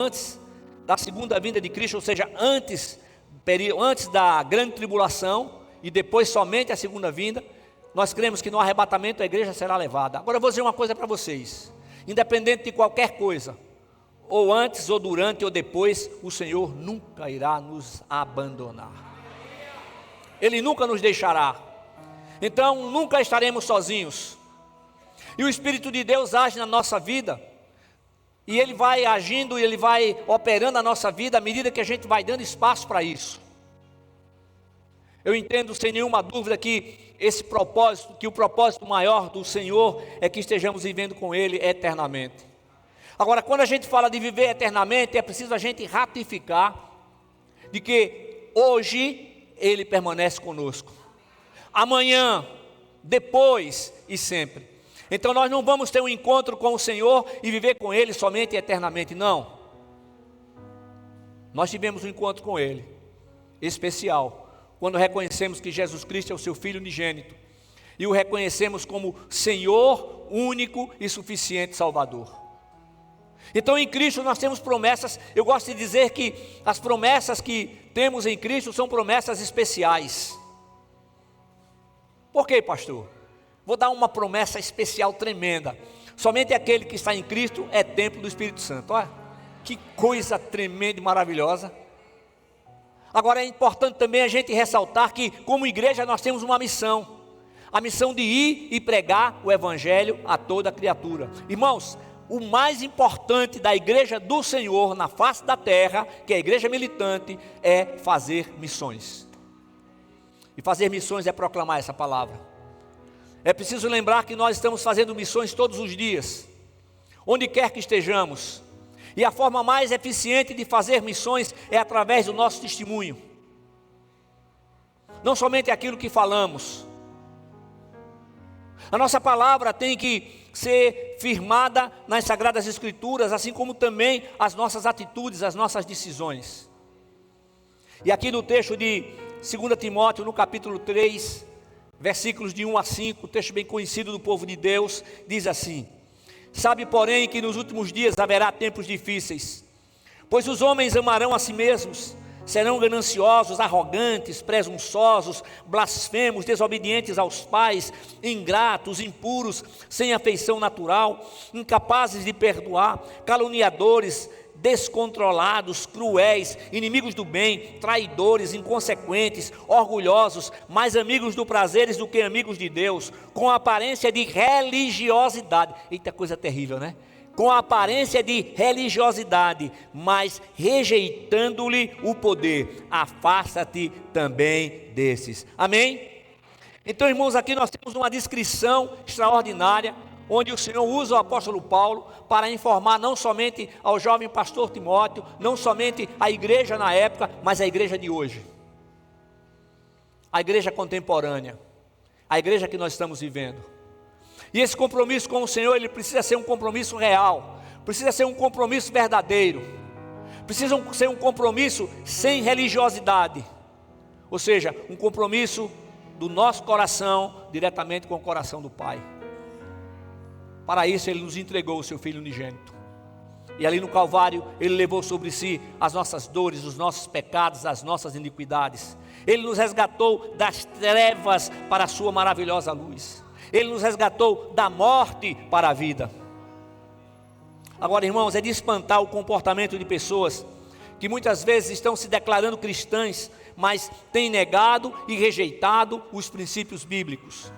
antes da segunda vinda de Cristo, ou seja, antes da grande tribulação e depois somente a segunda vinda, nós cremos que no arrebatamento a igreja será levada. Agora eu vou dizer uma coisa para vocês: independente de qualquer coisa, ou antes, ou durante, ou depois, o Senhor nunca irá nos abandonar. Ele nunca nos deixará. Então nunca estaremos sozinhos. E o Espírito de Deus age na nossa vida, e Ele vai agindo, e Ele vai operando na nossa vida à medida que a gente vai dando espaço para isso. Eu entendo sem nenhuma dúvida que o propósito maior do Senhor é que estejamos vivendo com Ele eternamente. Agora, quando a gente fala de viver eternamente, é preciso a gente ratificar de que hoje Ele permanece conosco, amanhã, depois e sempre. Então nós não vamos ter um encontro com o Senhor e viver com Ele somente eternamente, não. Nós tivemos um encontro com Ele especial quando reconhecemos que Jesus Cristo é o seu Filho unigênito e o reconhecemos como Senhor único e suficiente Salvador. Então em Cristo nós temos promessas. Eu gosto de dizer que as promessas que temos em Cristo são promessas especiais. Por quê, pastor? Vou dar uma promessa especial tremenda: somente aquele que está em Cristo é templo do Espírito Santo. Olha, que coisa tremenda e maravilhosa. Agora é importante também a gente ressaltar que como igreja nós temos uma missão, a missão de ir e pregar o Evangelho a toda criatura. Irmãos, o mais importante da igreja do Senhor na face da terra, que é a igreja militante, é fazer missões. E fazer missões é proclamar essa palavra. É preciso lembrar que nós estamos fazendo missões todos os dias, onde quer que estejamos. E a forma mais eficiente de fazer missões é através do nosso testemunho. Não somente aquilo que falamos. A nossa palavra tem que ser firmada nas Sagradas Escrituras, assim como também as nossas atitudes, as nossas decisões. E aqui no texto de 2 Timóteo, no capítulo 3, versículos de 1 a 5, texto bem conhecido do povo de Deus, diz assim: sabe, porém, que nos últimos dias haverá tempos difíceis, pois os homens amarão a si mesmos, serão gananciosos, arrogantes, presunçosos, blasfemos, desobedientes aos pais, ingratos, impuros, sem afeição natural, incapazes de perdoar, caluniadores, descontrolados, cruéis, inimigos do bem, traidores, inconsequentes, orgulhosos, mais amigos do prazeres do que amigos de Deus, com aparência de religiosidade. Eita, coisa terrível, né? Com a aparência de religiosidade, mas rejeitando-lhe o poder. Afasta-te também desses. Amém? Então, irmãos, aqui nós temos uma descrição extraordinária, onde o Senhor usa o apóstolo Paulo para informar não somente ao jovem pastor Timóteo, não somente a igreja na época, mas a igreja de hoje. A igreja contemporânea, a igreja que nós estamos vivendo. E esse compromisso com o Senhor, ele precisa ser um compromisso real, precisa ser um compromisso verdadeiro, precisa ser um compromisso sem religiosidade, ou seja, um compromisso do nosso coração diretamente com o coração do Pai. Para isso Ele nos entregou o seu Filho unigênito, e ali no Calvário Ele levou sobre si as nossas dores, os nossos pecados, as nossas iniquidades. Ele nos resgatou das trevas para a sua maravilhosa luz. Ele nos resgatou da morte para a vida. Agora, irmãos, é de espantar o comportamento de pessoas que muitas vezes estão se declarando cristãs, mas têm negado e rejeitado os princípios bíblicos.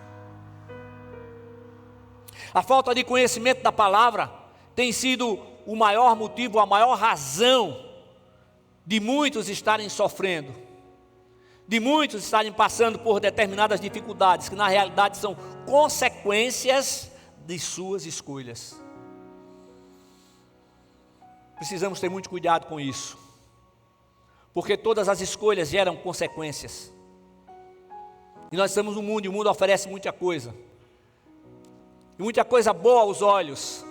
A falta de conhecimento da palavra tem sido o maior motivo, a maior razão de muitos estarem sofrendo, de muitos estarem passando por determinadas dificuldades, que na realidade são consequências de suas escolhas. Precisamos ter muito cuidado com isso, porque todas as escolhas geram consequências. E nós estamos no mundo, e o mundo oferece muita coisa, e muita coisa boa aos olhos,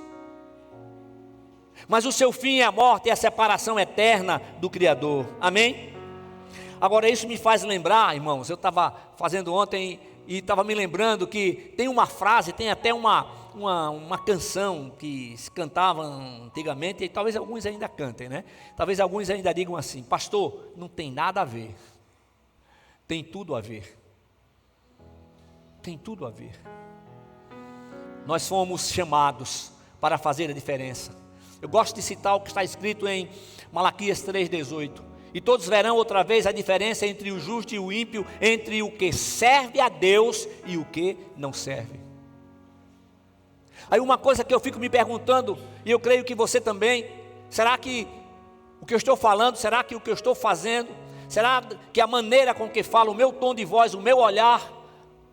mas o seu fim é a morte e a separação eterna do Criador. Amém? Agora isso me faz lembrar, irmãos, eu estava fazendo ontem e estava me lembrando que tem uma frase, tem até uma canção que se cantava antigamente, e talvez alguns ainda cantem, né? Talvez alguns ainda digam assim: pastor, não tem nada a ver. Tem tudo a ver. Tem tudo a ver. Nós fomos chamados para fazer a diferença. Eu gosto de citar o que está escrito em Malaquias 3,18. E todos verão outra vez a diferença entre o justo e o ímpio, entre o que serve a Deus e o que não serve. Aí uma coisa que eu fico me perguntando, e eu creio que você também: será que o que eu estou falando, será que o que eu estou fazendo, será que a maneira com que falo, o meu tom de voz, o meu olhar,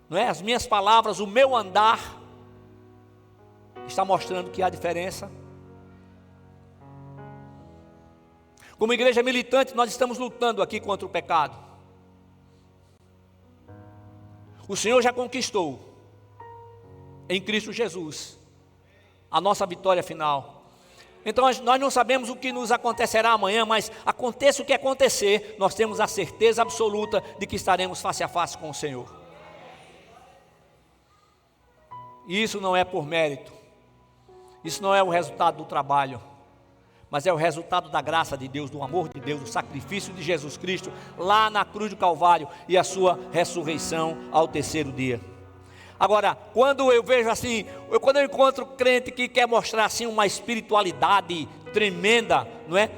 não é? As minhas palavras, o meu andar, está mostrando que há diferença? Como igreja militante, nós estamos lutando aqui contra o pecado. O Senhor já conquistou, em Cristo Jesus, a nossa vitória final. Então nós não sabemos o que nos acontecerá amanhã, mas aconteça o que acontecer, nós temos a certeza absoluta de que estaremos face a face com o Senhor. E isso não é por mérito, isso não é o resultado do trabalho, mas é o resultado da graça de Deus, do amor de Deus, do sacrifício de Jesus Cristo lá na cruz do Calvário e a sua ressurreição ao terceiro dia. Agora, quando eu vejo assim, quando eu encontro crente que quer mostrar assim uma espiritualidade tremenda, não é?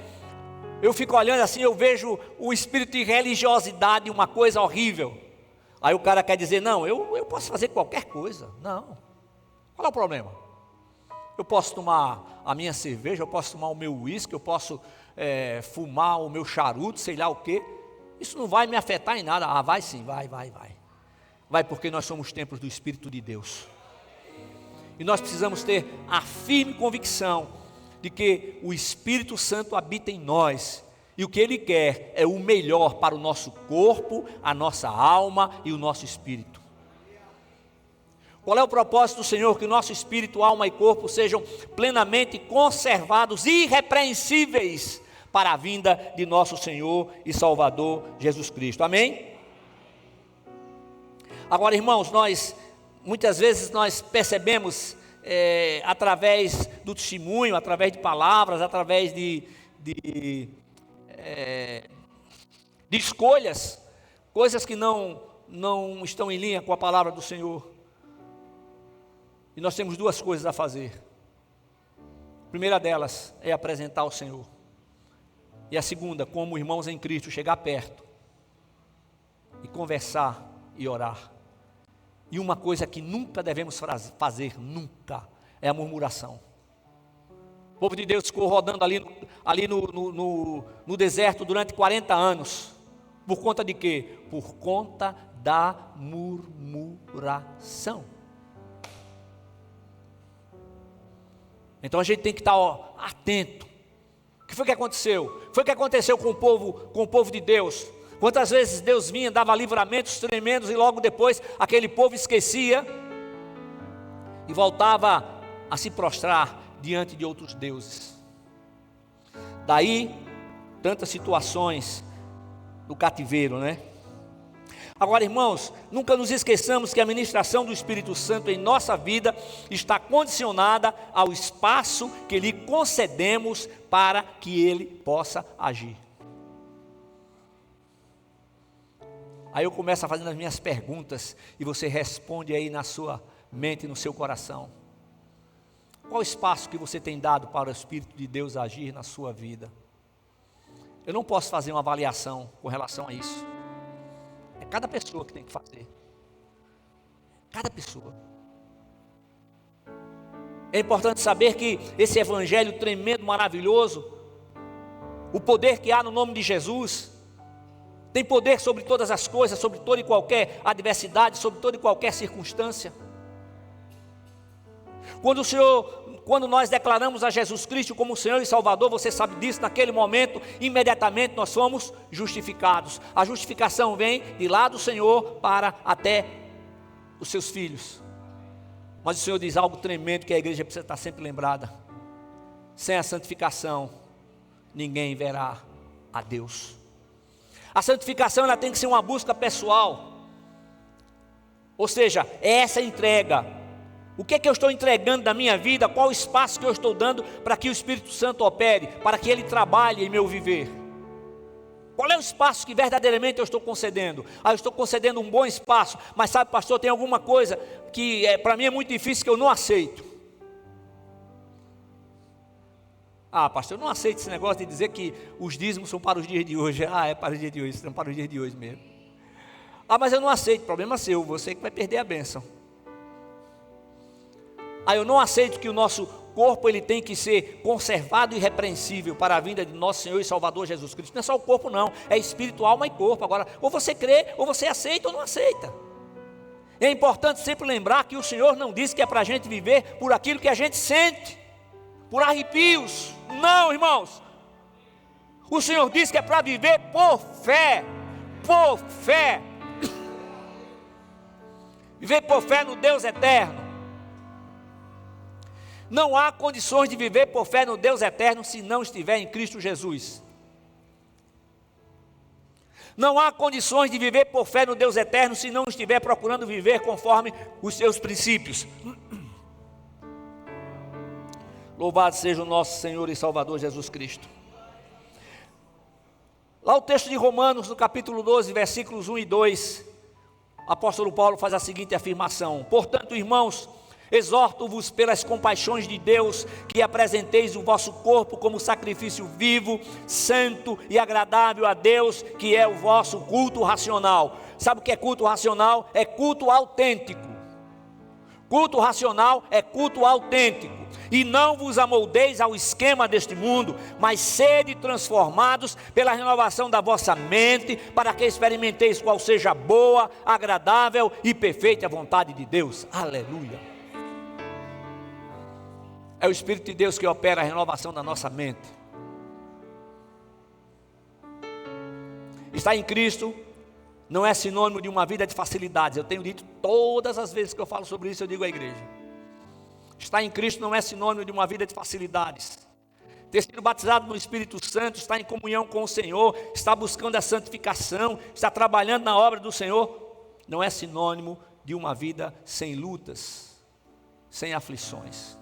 Eu fico olhando assim, eu vejo o espírito de religiosidade, uma coisa horrível. Aí o cara quer dizer: não, eu posso fazer qualquer coisa. Não, qual é o problema? Eu posso tomar a minha cerveja, eu posso tomar o meu uísque, eu posso fumar o meu charuto, sei lá o quê. Isso não vai me afetar em nada. Ah, vai sim, vai. Vai, porque nós somos templos do Espírito de Deus. E nós precisamos ter a firme convicção de que o Espírito Santo habita em nós. E o que Ele quer é o melhor para o nosso corpo, a nossa alma e o nosso espírito. Qual é o propósito do Senhor? Que o nosso espírito, alma e corpo sejam plenamente conservados, irrepreensíveis, para a vinda de nosso Senhor e Salvador Jesus Cristo. Amém? Agora, irmãos, muitas vezes nós percebemos através do testemunho, através de palavras, através de escolhas, coisas que não estão em linha com a palavra do Senhor. E nós temos duas coisas a fazer. A primeira delas é apresentar ao Senhor. E a segunda, como irmãos em Cristo, chegar perto e conversar e orar. E uma coisa que nunca devemos fazer, nunca, é a murmuração. O povo de Deus ficou rodando ali no deserto durante 40 anos. Por conta de quê? Por conta da murmuração. Então a gente tem que estar atento. O que foi que aconteceu? Foi o que aconteceu com o povo de Deus. Quantas vezes Deus vinha, dava livramentos tremendos e logo depois aquele povo esquecia e voltava a se prostrar diante de outros deuses. Daí tantas situações do cativeiro, né? Agora, irmãos, nunca nos esqueçamos que a ministração do Espírito Santo em nossa vida está condicionada ao espaço que lhe concedemos para que ele possa agir. Aí eu começo a fazer as minhas perguntas e você responde aí na sua mente, no seu coração. Qual o espaço que você tem dado para o Espírito de Deus agir na sua vida? Eu não posso fazer uma avaliação com relação a isso. É cada pessoa que tem que fazer. Cada pessoa. É importante saber que esse evangelho tremendo, maravilhoso, o poder que há no nome de Jesus, tem poder sobre todas as coisas, sobre toda e qualquer adversidade, sobre toda e qualquer circunstância. Quando nós declaramos a Jesus Cristo como Senhor e Salvador, você sabe disso, naquele momento, imediatamente nós somos justificados. A justificação vem de lá do Senhor para até os seus filhos. Mas o Senhor diz algo tremendo que a igreja precisa estar sempre lembrada. Sem a santificação, ninguém verá a Deus. A santificação ela tem que ser uma busca pessoal. Ou seja, é essa entrega. O que é que eu estou entregando da minha vida? Qual o espaço que eu estou dando para que o Espírito Santo opere, para que Ele trabalhe em meu viver? Qual é o espaço que verdadeiramente eu estou concedendo? Eu estou concedendo um bom espaço, mas sabe, pastor, tem alguma coisa que para mim é muito difícil, que eu não aceito. Pastor, eu não aceito esse negócio de dizer que os dízimos são para os dias de hoje. É para os dias de hoje, são para os dias de hoje mesmo. Mas eu não aceito, problema seu, você que vai perder a bênção. Eu não aceito que o nosso corpo ele tem que ser conservado e irrepreensível para a vinda de nosso Senhor e Salvador Jesus Cristo. Não é só o corpo não, é espírito, alma e corpo. Agora, ou você crê, ou você aceita ou não aceita. É importante sempre lembrar que o Senhor não disse que é para a gente viver por aquilo que a gente sente, por arrepios. Não, irmãos. O Senhor disse que é para viver por fé. Por fé. Viver por fé no Deus eterno. Não há condições de viver por fé no Deus eterno se não estiver em Cristo Jesus. Não há condições de viver por fé no Deus eterno se não estiver procurando viver conforme os seus princípios. Louvado seja o nosso Senhor e Salvador Jesus Cristo. Lá o texto de Romanos, no capítulo 12, versículos 1 e 2, o apóstolo Paulo faz a seguinte afirmação: portanto, irmãos, exorto-vos pelas compaixões de Deus, que apresenteis o vosso corpo como sacrifício vivo, santo e agradável a Deus, que é o vosso culto racional. Sabe o que é culto racional? É culto autêntico. Culto racional é culto autêntico. E não vos amoldeis ao esquema deste mundo, mas sede transformados pela renovação da vossa mente, para que experimenteis qual seja a boa, agradável e perfeita vontade de Deus. Aleluia. É o Espírito de Deus que opera a renovação da nossa mente. Estar em Cristo não é sinônimo de uma vida de facilidades. Eu tenho dito todas as vezes que eu falo sobre isso, eu digo à igreja. Estar em Cristo não é sinônimo de uma vida de facilidades. Ter sido batizado no Espírito Santo, estar em comunhão com o Senhor, estar buscando a santificação, estar trabalhando na obra do Senhor, não é sinônimo de uma vida sem lutas, sem aflições.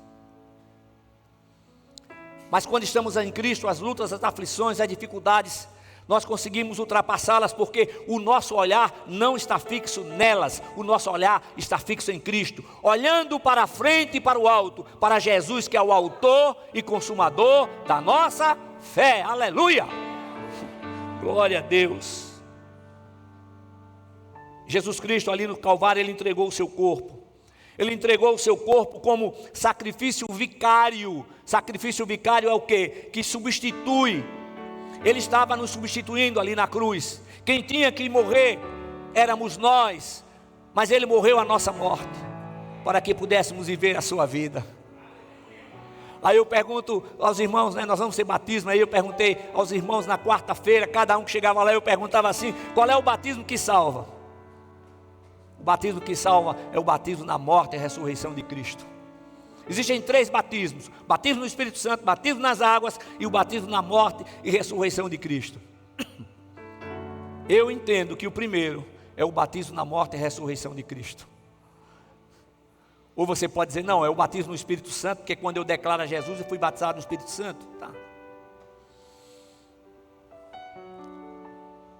Mas quando estamos em Cristo, as lutas, as aflições, as dificuldades, nós conseguimos ultrapassá-las, porque o nosso olhar não está fixo nelas, o nosso olhar está fixo em Cristo, olhando para a frente e para o alto, para Jesus, que é o autor e consumador da nossa fé. Aleluia! Glória a Deus. Jesus Cristo ali no Calvário, Ele entregou o seu corpo. Ele entregou o seu corpo como sacrifício vicário. Sacrifício vicário é o quê? Que substitui. Ele estava nos substituindo ali na cruz. Quem tinha que morrer éramos nós, mas Ele morreu a nossa morte, para que pudéssemos viver a sua vida. Aí eu pergunto aos irmãos, nós vamos ser batismo. Aí eu perguntei aos irmãos na quarta-feira, cada um que chegava lá, eu perguntava assim: qual é o batismo que salva? O batismo que salva é o batismo na morte e ressurreição de Cristo. Existem 3 batismos: batismo no Espírito Santo, batismo nas águas e o batismo na morte e ressurreição de Cristo. Eu entendo que o primeiro é o batismo na morte e ressurreição de Cristo. Ou você pode dizer: não, é o batismo no Espírito Santo, porque quando eu declaro a Jesus eu fui batizado no Espírito Santo. Tá.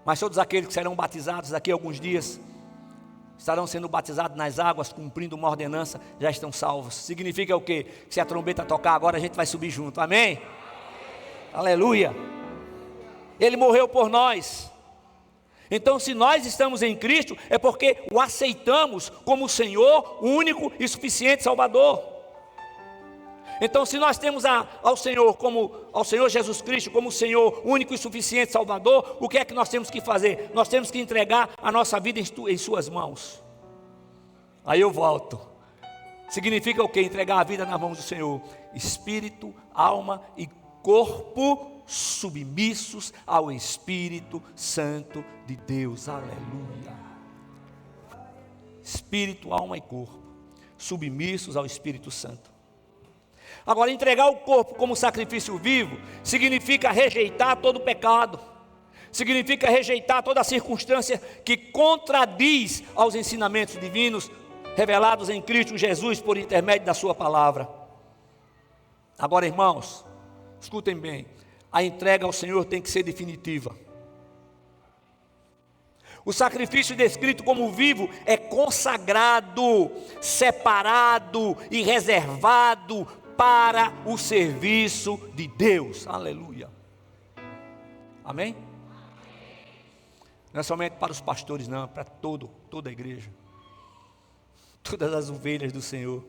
Mas todos aqueles que serão batizados daqui a alguns dias estarão sendo batizados nas águas, cumprindo uma ordenança, já estão salvos. Significa o quê? Que se a trombeta tocar agora, a gente vai subir junto. Amém? Aleluia. Ele morreu por nós. Então, se nós estamos em Cristo, é porque o aceitamos como Senhor, único e suficiente Salvador. Então, se nós temos ao Senhor Jesus Cristo como Senhor, único e suficiente Salvador, o que é que nós temos que fazer? Nós temos que entregar a nossa vida em suas mãos. Aí eu volto. Significa o quê? Entregar a vida nas mãos do Senhor. Espírito, alma e corpo submissos ao Espírito Santo de Deus. Aleluia. Espírito, alma e corpo submissos ao Espírito Santo. Agora, entregar o corpo como sacrifício vivo significa rejeitar todo pecado, Significa rejeitar toda circunstância que contradiz aos ensinamentos divinos revelados em Cristo Jesus por intermédio da sua palavra. Agora, irmãos, escutem bem, a entrega ao Senhor tem que ser definitiva. O sacrifício descrito como vivo é consagrado, separado e reservado para o serviço de Deus. Aleluia. Amém? Não é somente para os pastores, não, é para toda a igreja. Todas as ovelhas do Senhor.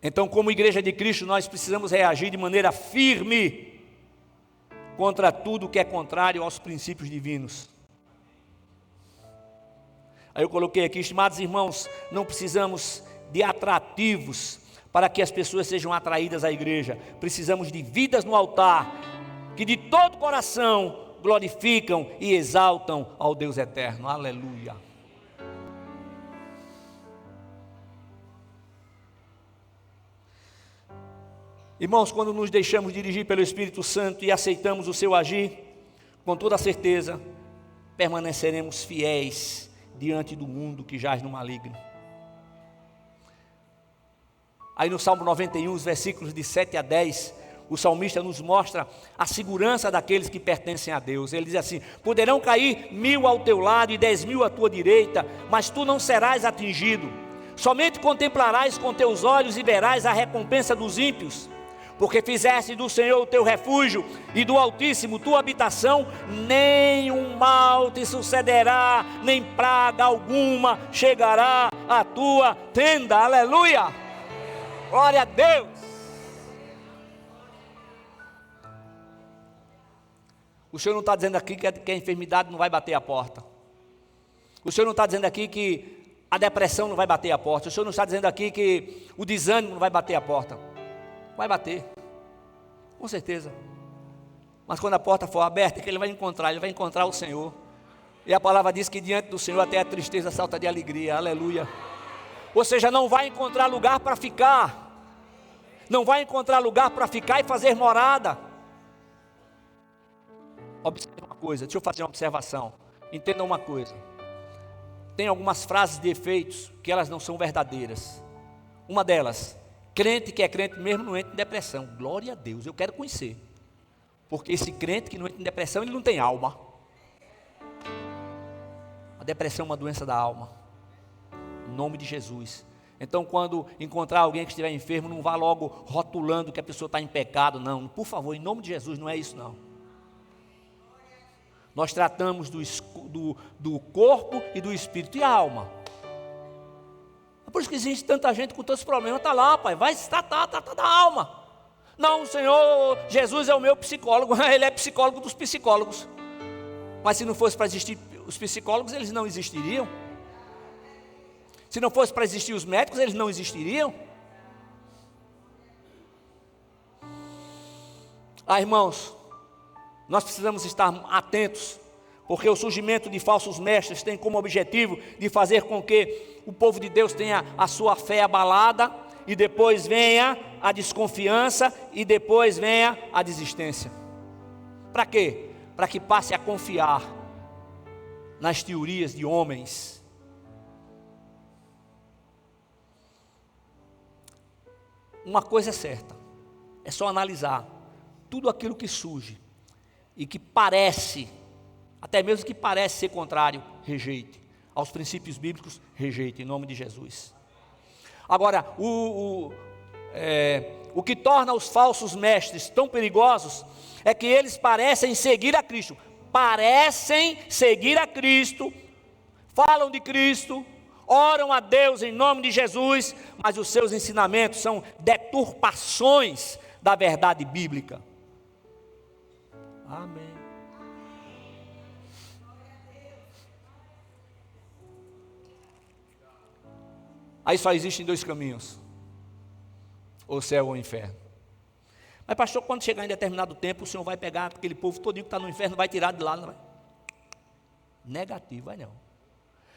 Então, como igreja de Cristo, nós precisamos reagir de maneira firme contra tudo que é contrário aos princípios divinos. Aí eu coloquei aqui, estimados irmãos, não precisamos de atrativos para que as pessoas sejam atraídas à igreja. Precisamos de vidas no altar, que de todo coração glorificam e exaltam ao Deus eterno. Aleluia. Irmãos, quando nos deixamos dirigir pelo Espírito Santo e aceitamos o seu agir, com toda certeza, permaneceremos fiéis diante do mundo que jaz no maligno. Aí no Salmo 91, os versículos de 7 a 10, o salmista nos mostra a segurança daqueles que pertencem a Deus. Ele diz assim: poderão cair 1000 ao teu lado e 10.000 à tua direita, mas tu não serás atingido. Somente contemplarás com teus olhos e verás a recompensa dos ímpios. Porque fizeste do Senhor o teu refúgio e do Altíssimo tua habitação, nenhum mal te sucederá, nem praga alguma chegará à tua tenda. Aleluia! Glória a Deus! O Senhor não está dizendo aqui que a enfermidade não vai bater a porta. O Senhor não está dizendo aqui que a depressão não vai bater a porta. O Senhor não está dizendo aqui que o desânimo não vai bater a porta. Vai bater, com certeza. Mas quando a porta for aberta, que ele vai encontrar o Senhor. E a palavra diz que diante do Senhor até a tristeza salta de alegria. Aleluia. Ou seja, não vai encontrar lugar para ficar. Não vai encontrar lugar para ficar e fazer morada. Observe uma coisa, deixa eu fazer uma observação. Entenda uma coisa. Tem algumas frases de efeitos que elas não são verdadeiras. Uma delas: crente que é crente mesmo não entra em depressão. Glória a Deus, eu quero conhecer. Porque esse crente que não entra em depressão, ele não tem alma. A depressão é uma doença da alma. Em nome de Jesus. Então, quando encontrar alguém que estiver enfermo, não vá logo rotulando que a pessoa está em pecado, não. Por favor, em nome de Jesus, não é isso não. Nós tratamos do corpo e do espírito e a alma. É por isso que existe tanta gente com tantos problemas. Está lá, pai, vai se tratar da alma. Não, o Senhor Jesus é o meu psicólogo. Ele é psicólogo dos psicólogos. Mas se não fosse para existir os psicólogos, eles não existiriam. Se não fosse para existir os médicos, eles não existiriam. Irmãos, nós precisamos estar atentos, porque o surgimento de falsos mestres tem como objetivo de fazer com que o povo de Deus tenha a sua fé abalada, e depois venha a desconfiança, e depois venha a desistência. Para quê? Para que passe a confiar nas teorias de homens. Uma coisa é certa, é só analisar tudo aquilo que surge e que parece, até mesmo que parece ser contrário, rejeite. Aos princípios bíblicos, rejeite, em nome de Jesus. Agora, o que torna os falsos mestres tão perigosos é que eles parecem seguir a Cristo. Parecem seguir a Cristo, falam de Cristo, oram a Deus em nome de Jesus, mas os seus ensinamentos são deturpações da verdade bíblica. Amém. Aí só existem dois caminhos: ou céu ou inferno. Mas pastor, quando chegar em determinado tempo, o Senhor vai pegar aquele povo todinho que está no inferno, vai tirar de lá, não vai? Negativo, vai não.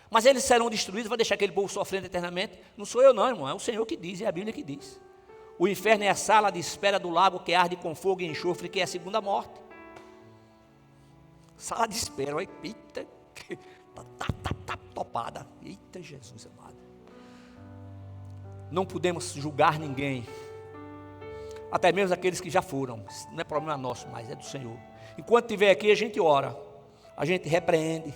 Mas eles serão destruídos, vai deixar aquele povo sofrendo eternamente? Não sou eu não, irmão, é o Senhor que diz, é a Bíblia que diz. O inferno é a sala de espera do lago que arde com fogo e enxofre, que é a segunda morte. Sala de espera, olha, eita, tá topada. Eita, Jesus amado. Não podemos julgar ninguém, até mesmo aqueles que já foram. Isso não é problema nosso, mas é do Senhor. Enquanto estiver aqui, a gente ora, a gente repreende.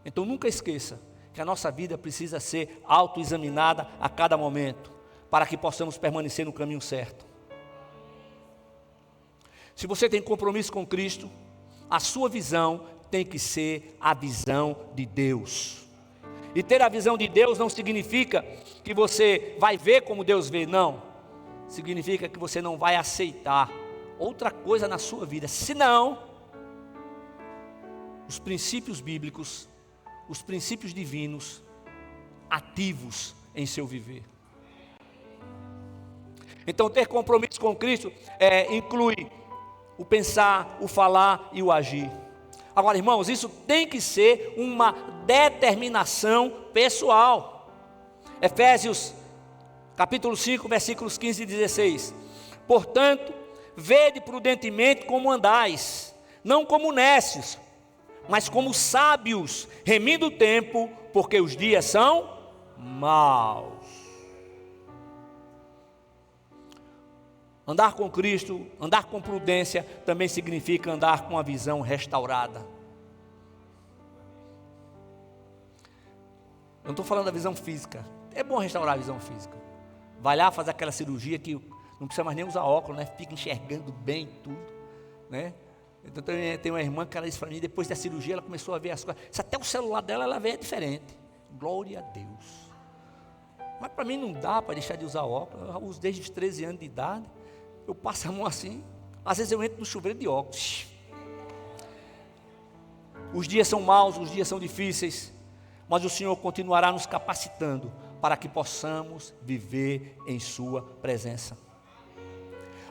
Então nunca esqueça que a nossa vida precisa ser autoexaminada a cada momento, para que possamos permanecer no caminho certo. Se você tem compromisso com Cristo, a sua visão tem que ser a visão de Deus. E ter a visão de Deus não significa que você vai ver como Deus vê, não. Significa que você não vai aceitar outra coisa na sua vida, senão os princípios bíblicos, os princípios divinos ativos em seu viver. Então ter compromisso com Cristo inclui o pensar, o falar e o agir. Agora, irmãos, isso tem que ser uma determinação pessoal. Efésios capítulo 5, versículos 15 e 16. Portanto, vede prudentemente como andais, não como nécios, mas como sábios, remindo o tempo, porque os dias são maus. Andar com Cristo, andar com prudência, também significa andar com a visão restaurada. Eu não estou falando da visão física. É bom restaurar a visão física. Vai lá fazer aquela cirurgia que não precisa mais nem usar óculos, né? Fica enxergando bem tudo, né? Então tem uma irmã que ela disse para mim, depois da cirurgia ela começou a ver as coisas. Se até o celular dela ela vê diferente. Glória a Deus. Mas para mim não dá para deixar de usar óculos. Eu uso desde os 13 anos de idade. Eu passo a mão assim, às vezes eu entro no chuveiro de óculos. Os dias são maus, os dias são difíceis, mas o Senhor continuará nos capacitando para que possamos viver em sua presença.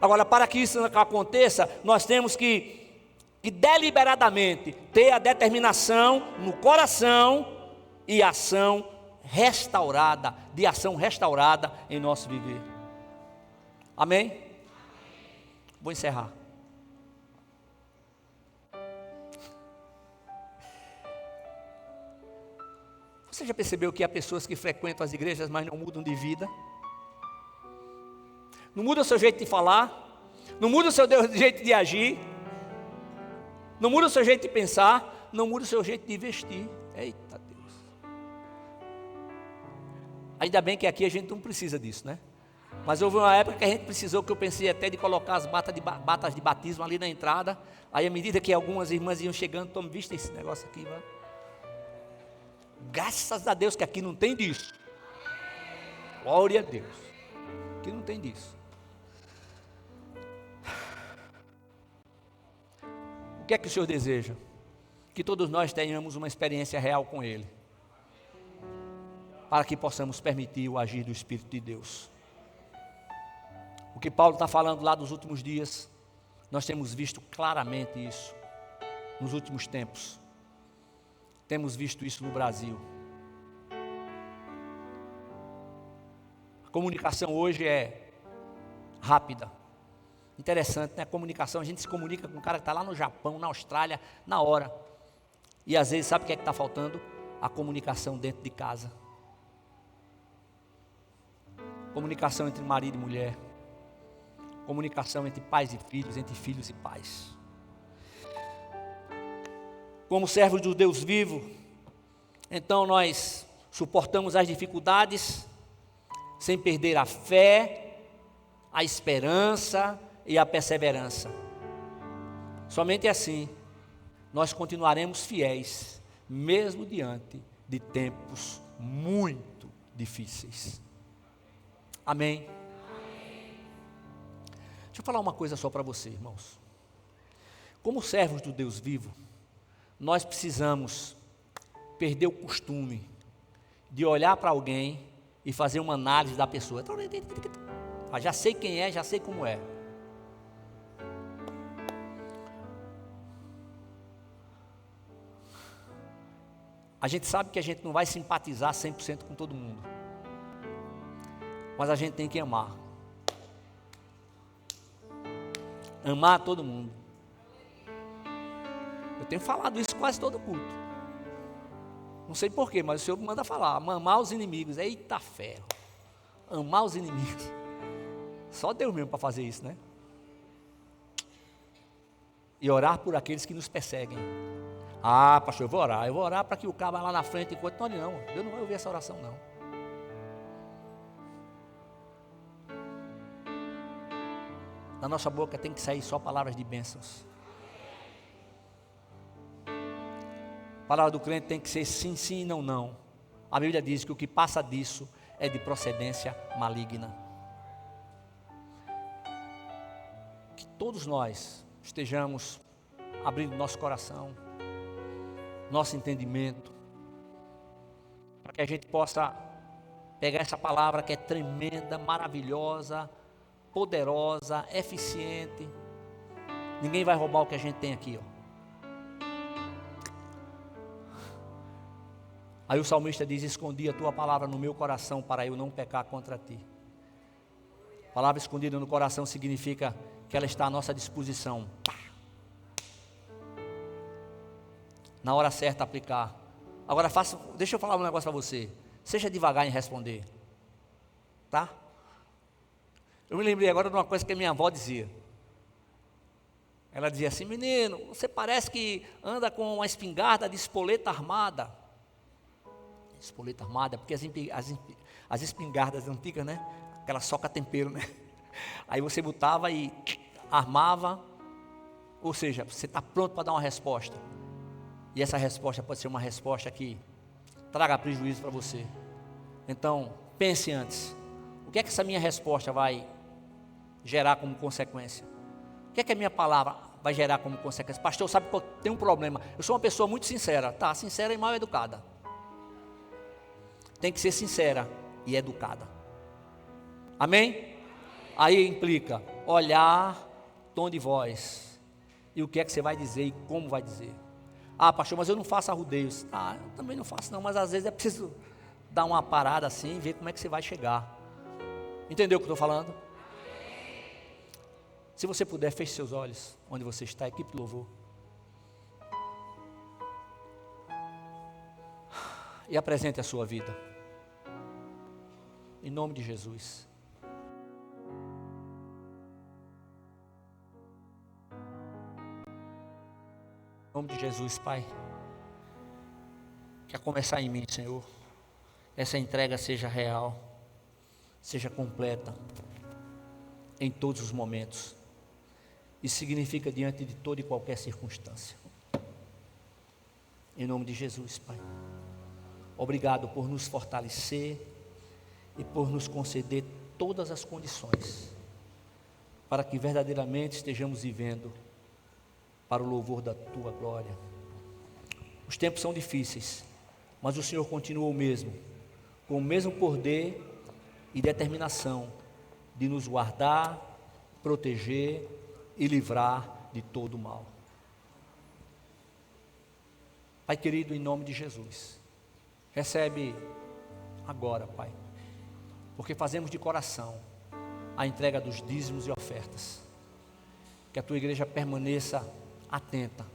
Agora, para que isso aconteça, nós temos que deliberadamente ter a determinação no coração e ação restaurada em nosso viver. Amém? Vou encerrar. Você já percebeu que há pessoas que frequentam as igrejas, mas não mudam de vida? Não muda o seu jeito de falar, não muda o seu jeito de agir, não muda o seu jeito de pensar, não muda o seu jeito de vestir. Eita Deus. Ainda bem que aqui a gente não precisa disso, né? Mas houve uma época que a gente precisou, que eu pensei até de colocar as batas de batismo ali na entrada. Aí à medida que algumas irmãs iam chegando, tome vista esse negócio aqui, vai. Graças a Deus que aqui não tem disso. Glória a Deus. Aqui não tem disso. O que é que o Senhor deseja? Que todos nós tenhamos uma experiência real com Ele, para que possamos permitir o agir do Espírito de Deus. O que Paulo está falando lá dos últimos dias, nós temos visto claramente isso nos últimos tempos. Temos visto isso no Brasil. A comunicação hoje é rápida. Interessante, né? A comunicação, a gente se comunica com um cara que está lá no Japão, na Austrália, na hora. E às vezes, sabe o que é que está faltando? A comunicação dentro de casa. Comunicação entre marido e mulher. Comunicação entre pais e filhos, entre filhos e pais. Como servos do Deus vivo, então nós suportamos as dificuldades sem perder a fé, a esperança e a perseverança. Somente assim nós continuaremos fiéis, mesmo diante de tempos muito difíceis. Amém? Deixa eu falar uma coisa só para você, irmãos. Como servos do Deus vivo, nós precisamos perder o costume de olhar para alguém e fazer uma análise da pessoa. Já sei quem é, já sei como é. A gente sabe que a gente não vai simpatizar 100% com todo mundo, mas a gente tem que amar. Amar todo mundo. Eu tenho falado isso quase todo culto. Não sei porquê, mas o Senhor me manda falar. Amar os inimigos. Eita ferro. Amar os inimigos. Só Deus mesmo para fazer isso, né? E orar por aqueles que nos perseguem. Ah, pastor, eu vou orar para que o cara lá na frente enquanto não, Deus não vai ouvir essa oração não. Da nossa boca tem que sair só palavras de bênçãos. A palavra do crente tem que ser sim, sim e não, não. A Bíblia diz que o que passa disso é de procedência maligna. Que todos nós estejamos abrindo nosso coração, nosso entendimento, para que a gente possa pegar essa palavra que é tremenda, maravilhosa, poderosa, eficiente. Ninguém vai roubar o que a gente tem aqui, ó. Aí o salmista diz: escondi a tua palavra no meu coração para eu não pecar contra ti. Palavra escondida no coração significa que ela está à nossa disposição. Na hora certa aplicar. Agora deixa eu falar um negócio para você. Seja devagar em responder. Tá? Eu me lembrei agora de uma coisa que a minha avó dizia. Ela dizia assim: menino, você parece que anda com uma espingarda de espoleta armada. Espoleta armada, porque as espingardas antigas, né? Aquela soca tempero, né? Aí você botava e armava. Ou seja, você está pronto para dar uma resposta. E essa resposta pode ser uma resposta que traga prejuízo para você. Então, pense antes. O que é que essa minha resposta vai gerar como consequência? O que é que a minha palavra vai gerar como consequência? Pastor, sabe que eu tenho um problema. Eu sou uma pessoa muito sincera. Tá, sincera e mal educada. Tem que ser sincera e educada. Amém? Aí implica olhar, tom de voz. E o que é que você vai dizer e como vai dizer. Ah, pastor, mas eu não faço arrudeios. Ah, eu também não faço não, mas às vezes é preciso dar uma parada assim e ver como é que você vai chegar. Entendeu o que eu estou falando? Se você puder, feche seus olhos onde você está, equipe de louvor. E apresente a sua vida. Em nome de Jesus. Em nome de Jesus, Pai. Que a começar em mim, Senhor, essa entrega seja real, seja completa, em todos os momentos. Isso significa diante de toda e qualquer circunstância. Em nome de Jesus, Pai. Obrigado por nos fortalecer e por nos conceder todas as condições para que verdadeiramente estejamos vivendo para o louvor da Tua glória. Os tempos são difíceis, mas o Senhor continua o mesmo, com o mesmo poder e determinação de nos guardar, proteger e livrar de todo o mal. Pai querido, em nome de Jesus, recebe agora, Pai, porque fazemos de coração a entrega dos dízimos e ofertas. Que a Tua igreja permaneça atenta